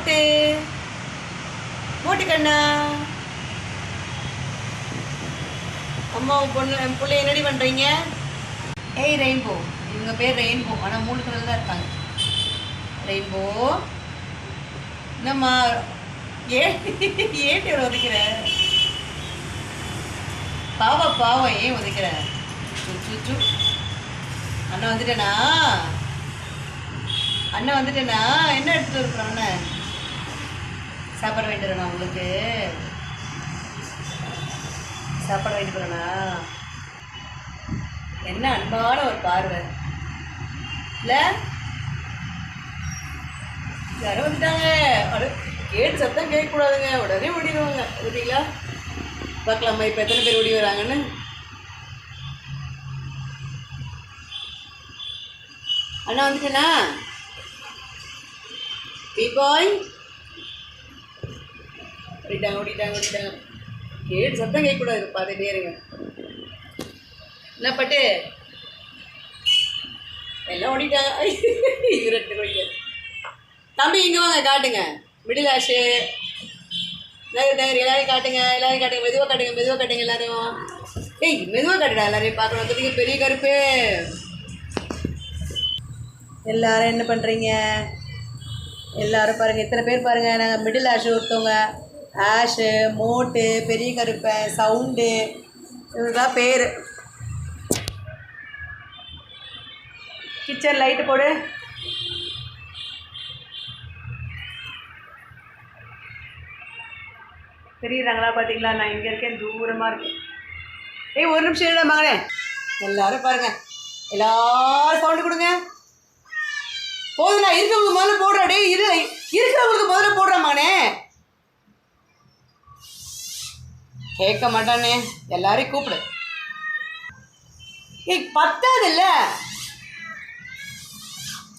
மோட்டு மோட்டு கண்ணா அம்மா பொண்ணு என் பிள்ளை என்னடி பண்ணுறீங்க? ஏய் ரெயின்போ, இவங்க பேர் ரெயின்போ, ஆனால் 3 கலர் தான் இருக்காங்க. ரெயின்போ என்னம்மா ஏன் உதைக்கிற? பாவம் ஏன் உதைக்கிற? சுச்சு அண்ணன் வந்துட்டேனா? அண்ணன் வந்துட்டேனா? என்ன எடுத்துகிட்டு இருக்கிறோம் அண்ணன்? சாப்பாடு வாங்கிட்டு வரேண்ணா உங்களுக்கு? சாப்பாடு வாங்கிட்டு போகிறேண்ணா? என்ன அன்பான ஒரு பார்வை இல்லை? யாரும் வந்துட்டாங்க. கேட்டு சத்தம் கேட்கக்கூடாதுங்க, உடனே ஓடிடுவாங்க. ஓடிங்களா? பார்க்கலாமா இப்போ எத்தனை பேர் ஓடி வராங்கன்னு? அண்ணா வந்துட்டேண்ணா? பாய் ஓடிட்டாங்க. கேட்டு சத்தம் கேட்கக்கூடாது, பார்த்துட்டே இருங்க. என்ன பட்டு எல்லாம் ஓடிட்டாங்க. இவரெட்டு குடிக்க. தம்பி இங்கே வாங்க, காட்டுங்க. மிடில் ஆஷு எல்லாரையும் காட்டுங்க. மெதுவாக காட்டுங்க எல்லாரையும். ஏய் மெதுவாக காட்டுடா, எல்லாரையும் பார்க்கணும். வந்துட்டீங்க பெரிய கருப்பு. எல்லாரும் என்ன பண்ணுறீங்க? எல்லோரும் பாருங்கள், இத்தனை பேர் பாருங்கள். நாங்கள் மிடில் ஆஷு ஒருத்தவங்க, ஆஷு, மோட்டு, பெரிய கருப்பை, சவுண்டு, இவங்கதான் பேர். கிச்சன் லைட்டு போடு. தெரியுறாங்களா? பார்த்தீங்களா? நான் இங்கே இருக்கேன், தூரமாக இருக்கேன். ஏய் ஒரு நிமிஷம் இல்லை மகனே. எல்லோரும் பாருங்கள், எல்லோரும் சவுண்டு கொடுங்க. போதுண்ணா, இருக்கிறவங்களுக்கு முதல்ல போடுறா. டே இருக்கிறவங்களுக்கு முதல்ல போடுறா மகனே. கேட்க மாட்டானே, எல்லாரையும் கூப்பிடு. ஏய் பத்தாது இல்லை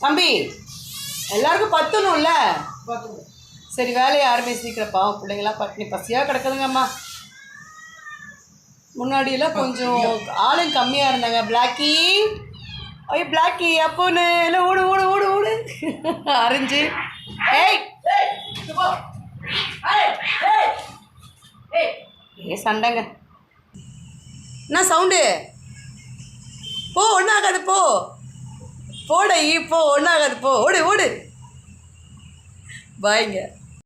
தம்பி, எல்லாருக்கும் பத்தணும்ல. சரி வேலையை ஆரம்பிச்சிருக்கிறப்பா. பிள்ளைங்களாம் பட்டினி பசியாக கிடக்குதுங்கம்மா. முன்னாடியெல்லாம் கொஞ்சம் ஆளுங்க கம்மியாக இருந்தாங்க. பிளாக்கி பிளாக்கி அப்போன்னு எல்லாம் ஓடு அரைஞ்சு. ஏய் சண்டைங்க. என்ன சவுண்டு? போ, ஒன்றும் ஆகாது. போட இப்போ ஒன்றும் ஆகாது. ஓடு பாய்ங்க.